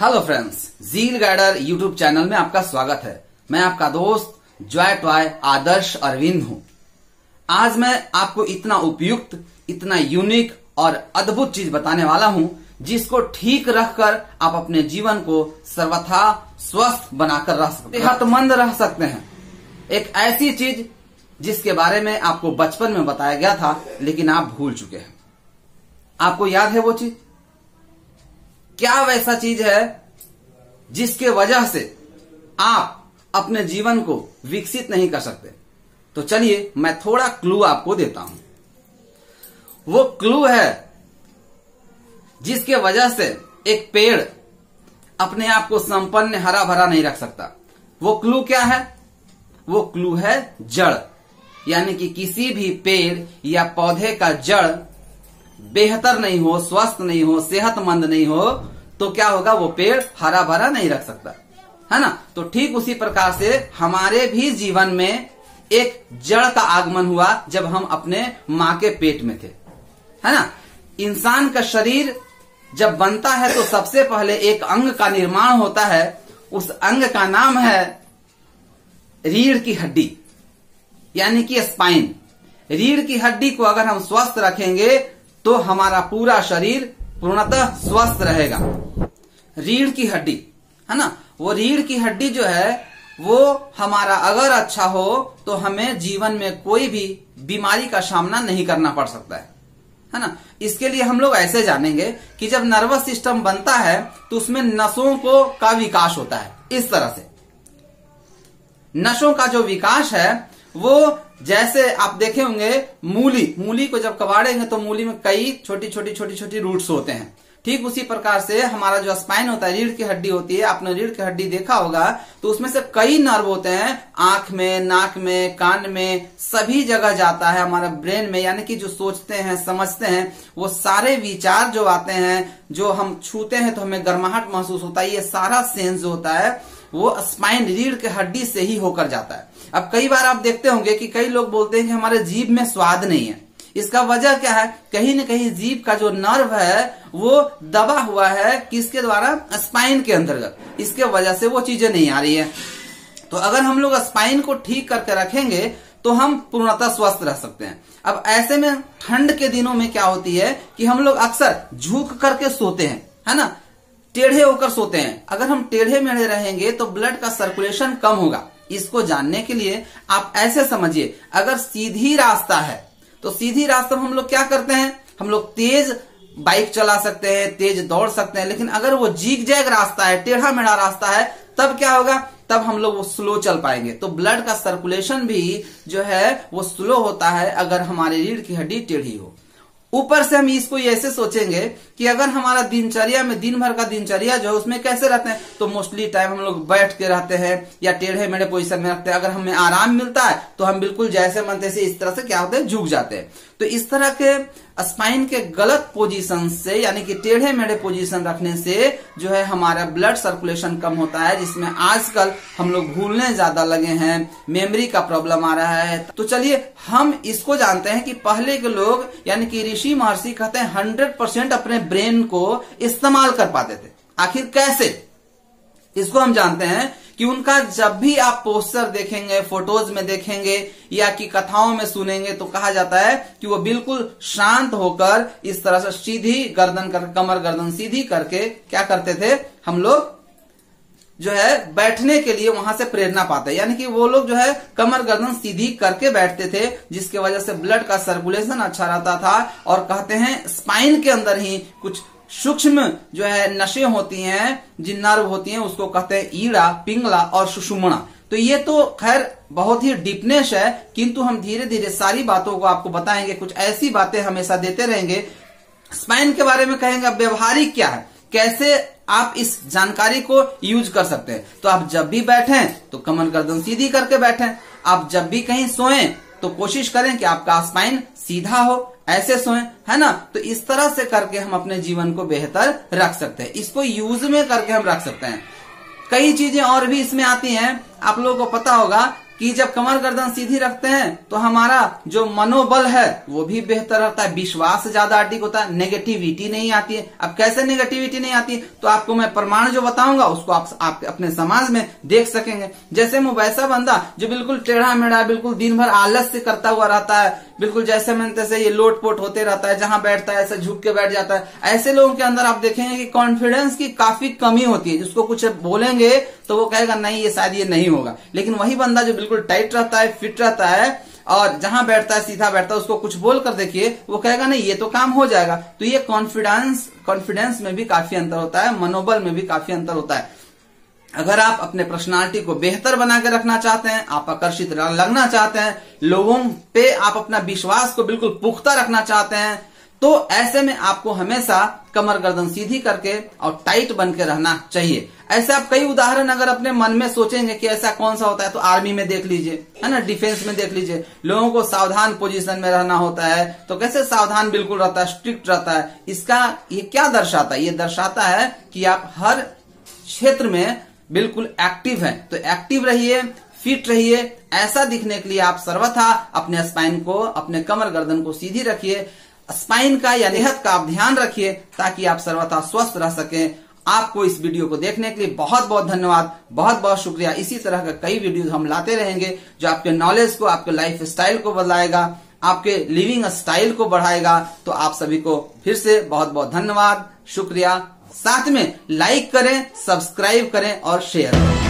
Hello friends, जील guider YouTube channel में आपका स्वागत है। मैं आपका दोस्त जॉय टॉय आदर्श अरविंद हूँ। आज मैं आपको इतना उपयुक्त, इतना यूनिक और अद्भुत चीज बताने वाला हूँ जिसको ठीक रखकर आप अपने जीवन को सर्वथा स्वस्थ बनाकर रह सकते हैं, सेहतमंद रह सकते हैं। एक ऐसी चीज जिसके बारे में आपको बचपन में बताया गया था लेकिन आप भूल चुके हैं। आपको याद है वो चीज? क्या वैसा चीज है जिसके वजह से आप अपने जीवन को विकसित नहीं कर सकते? तो चलिए मैं थोड़ा क्लू आपको देता हूं। वो क्लू है जिसके वजह से एक पेड़ अपने आप को संपन्न हरा भरा नहीं रख सकता। वो क्लू क्या है? वो क्लू है जड़। यानी कि किसी भी पेड़ या पौधे का जड़ बेहतर नहीं हो, स्वस्थ नहीं हो, सेहतमंद नहीं हो तो क्या होगा? वो पेड़ हरा भरा नहीं रख सकता, है ना। तो ठीक उसी प्रकार से हमारे भी जीवन में एक जड़ का आगमन हुआ जब हम अपने मां के पेट में थे, है ना। इंसान का शरीर जब बनता है तो सबसे पहले एक अंग का निर्माण होता है। उस अंग का नाम है रीढ़ की हड्डी, यानी कि स्पाइन। रीढ़ की हड्डी को अगर हम स्वस्थ रखेंगे तो हमारा पूरा शरीर पूर्णतः स्वस्थ रहेगा। रीढ़ की हड्डी, है ना, वो रीढ़ की हड्डी जो है वो हमारा अगर अच्छा हो तो हमें जीवन में कोई भी बीमारी का सामना नहीं करना पड़ सकता है ना। इसके लिए हम लोग ऐसे जानेंगे कि जब नर्वस सिस्टम बनता है तो उसमें नसों का विकास होता है। इस तरह से नसों का जो विकास है वो, जैसे आप देखे होंगे मूली को जब कबाड़ेंगे तो मूली में कई छोटी छोटी रूट्स होते हैं। ठीक उसी प्रकार से हमारा जो स्पाइन होता है, रीढ़ की हड्डी होती है, आपने रीढ़ की हड्डी देखा होगा तो उसमें से कई नर्व होते हैं। आंख में, नाक में, कान में, सभी जगह जाता है हमारा ब्रेन में। यानी कि जो सोचते हैं, समझते हैं, वो सारे विचार जो आते हैं, जो हम छूते हैं तो हमें गर्माहट महसूस होता है, ये सारा सेंस जो होता है वो स्पाइन, रीढ़ की हड्डी से ही होकर जाता है। अब कई बार आप देखते होंगे कि कई लोग बोलते हैं कि हमारे जीभ में स्वाद नहीं है। इसका वजह क्या है? कहीं न कहीं जीभ का जो नर्व है वो दबा हुआ है, किसके द्वारा? स्पाइन के अंतर्गत। इसके वजह से वो चीजें नहीं आ रही है। तो अगर हम लोग स्पाइन को ठीक करके रखेंगे तो हम पूर्णतः स्वस्थ रह सकते हैं। अब ऐसे में ठंड के दिनों में क्या होती है कि हम लोग अक्सर झुक करके सोते हैं, है ना, टेढ़े होकर सोते हैं। अगर हम टेढ़े मेढ़े रहेंगे तो ब्लड का सर्कुलेशन कम होगा। इसको जानने के लिए आप ऐसे समझिए, अगर सीधी रास्ता है तो सीधी रास्ते में हम लोग क्या करते हैं? हम लोग तेज बाइक चला सकते हैं, तेज दौड़ सकते हैं। लेकिन अगर वो जीग जैग रास्ता है, टेढ़ा मेढ़ा रास्ता है, तब क्या होगा? तब हम लोग वो स्लो चल पाएंगे। तो ब्लड का सर्कुलेशन भी जो है वो स्लो होता है अगर हमारी रीढ़ की हड्डी टेढ़ी हो। ऊपर से हम इसको ऐसे सोचेंगे कि अगर हमारा दिनचर्या में दिन भर का दिनचर्या जो है उसमें कैसे रहते हैं, तो मोस्टली टाइम हम लोग बैठ के रहते हैं या टेढ़े मेढ़े पोजीशन में रखते हैं। अगर हमें आराम मिलता है तो हम बिल्कुल जैसे मन तैसे इस तरह से क्या होते हैं, झुक जाते हैं। तो इस तरह के स्पाइन के गलत पोजीशन से, यानी कि टेढ़े मेढ़े पोजीशन रखने से जो है हमारा ब्लड सर्कुलेशन कम होता है, जिसमें आजकल हम लोग भूलने ज्यादा लगे हैं, मेमोरी का प्रॉब्लम आ रहा है। तो चलिए हम इसको जानते हैं कि पहले के लोग, यानी कि ऋषि महर्षि कहते हैं 100% अपने ब्रेन को इस्तेमाल कर पाते थे। आखिर कैसे? इसको हम जानते हैं कि उनका जब भी आप पोस्टर देखेंगे, फोटोज में देखेंगे या कि कथाओं में सुनेंगे तो कहा जाता है कि वो बिल्कुल शांत होकर इस तरह से सीधी गर्दन कर, कमर गर्दन सीधी करके क्या करते थे? हम लोग जो है बैठने के लिए वहां से प्रेरणा पाते, यानी कि वो लोग जो है कमर गर्दन सीधी करके बैठते थे, जिसके वजह से ब्लड का सर्कुलेशन अच्छा रहता था। और कहते हैं स्पाइन के अंदर ही कुछ सूक्ष्म जो है नसें होती हैं, जिन नर्व होती हैं, उसको कहते हैं ईड़ा, पिंगला और सुषुम्ना। तो ये तो खैर बहुत ही डीपनेस है, किंतु हम धीरे धीरे सारी बातों को आपको बताएंगे। कुछ ऐसी बातें हमेशा देते रहेंगे। स्पाइन के बारे में कहेंगे अब व्यवहारिक क्या है, कैसे आप इस जानकारी को यूज कर सकते हैं। तो आप जब भी बैठें तो कमर गर्दन सीधी करके बैठें। आप जब भी कहीं सोएं तो कोशिश करें कि आपका स्पाइन सीधा हो, ऐसे सोएं, है ना। तो इस तरह से करके हम अपने जीवन को बेहतर रख सकते हैं। इसको यूज में करके हम रख सकते हैं। कई चीजें और भी इसमें आती हैं। आप लोगों को पता होगा कि जब कमर गर्दन सीधी रखते हैं तो हमारा जो मनोबल है वो भी बेहतर रहता है, विश्वास ज्यादा अधिक होता है, नेगेटिविटी नहीं आती है। अब कैसे नेगेटिविटी नहीं आती है, तो आपको मैं प्रमाण जो बताऊंगा उसको आप अपने समाज में देख सकेंगे। जैसे वो वैसा बंदा जो बिल्कुल टेढ़ा मेढ़ा, बिल्कुल दिन भर आलस्य करता हुआ रहता है, बिल्कुल जैसे मन तैसे ये लोट पोट होते रहता है, जहां बैठता है ऐसे झुक के बैठ जाता है, ऐसे लोगों के अंदर आप देखेंगे कि कॉन्फिडेंस की काफी कमी होती है। जिसको कुछ बोलेंगे तो वो कहेगा नहीं ये शायद ये नहीं होगा, लेकिन वही बंदा जो बिल्कुल टाइट रहता है, फिट रहता है और जहां बैठता है सीधा बैठता है, उसको कुछ बोल कर देखिए वो कहेगा नहीं ये तो काम हो जाएगा। तो ये कॉन्फिडेंस में भी काफी अंतर होता है, मनोबल में भी काफी अंतर होता है। अगर आप अपने पर्सनालिटी को बेहतर बना के रखना चाहते हैं, आप आकर्षित लगना चाहते हैं, लोगों पे आप अपना विश्वास को बिल्कुल पुख्ता रखना चाहते हैं, तो ऐसे में आपको हमेशा कमर गर्दन सीधी करके और टाइट बन के रहना चाहिए। ऐसे आप कई उदाहरण अगर अपने मन में सोचेंगे कि ऐसा कौन सा होता है, तो आर्मी में देख लीजिए, है ना, डिफेंस में देख लीजिए, लोगों को सावधान पोजीशन में रहना होता है। तो कैसे सावधान बिल्कुल रहता है, स्ट्रिक्ट रहता है। इसका ये क्या दर्शाता है, ये दर्शाता है कि आप हर क्षेत्र में बिल्कुल एक्टिव है। तो एक्टिव रहिए, फिट रहिए। ऐसा दिखने के लिए आप सर्वथा अपने स्पाइन को, अपने कमर गर्दन को सीधी रखिए, स्पाइन का या सेहत का आप ध्यान रखिए, ताकि आप सर्वथा स्वस्थ रह सकें। आपको इस वीडियो को देखने के लिए बहुत बहुत धन्यवाद, बहुत बहुत शुक्रिया। इसी तरह का कई वीडियो हम लाते रहेंगे जो आपके नॉलेज को, आपके लाइफ स्टाइल को बदलाएगा, आपके लिविंग स्टाइल को बढ़ाएगा। तो आप सभी को फिर से बहुत बहुत धन्यवाद, शुक्रिया। साथ में लाइक करें, सब्सक्राइब करें और शेयर करें।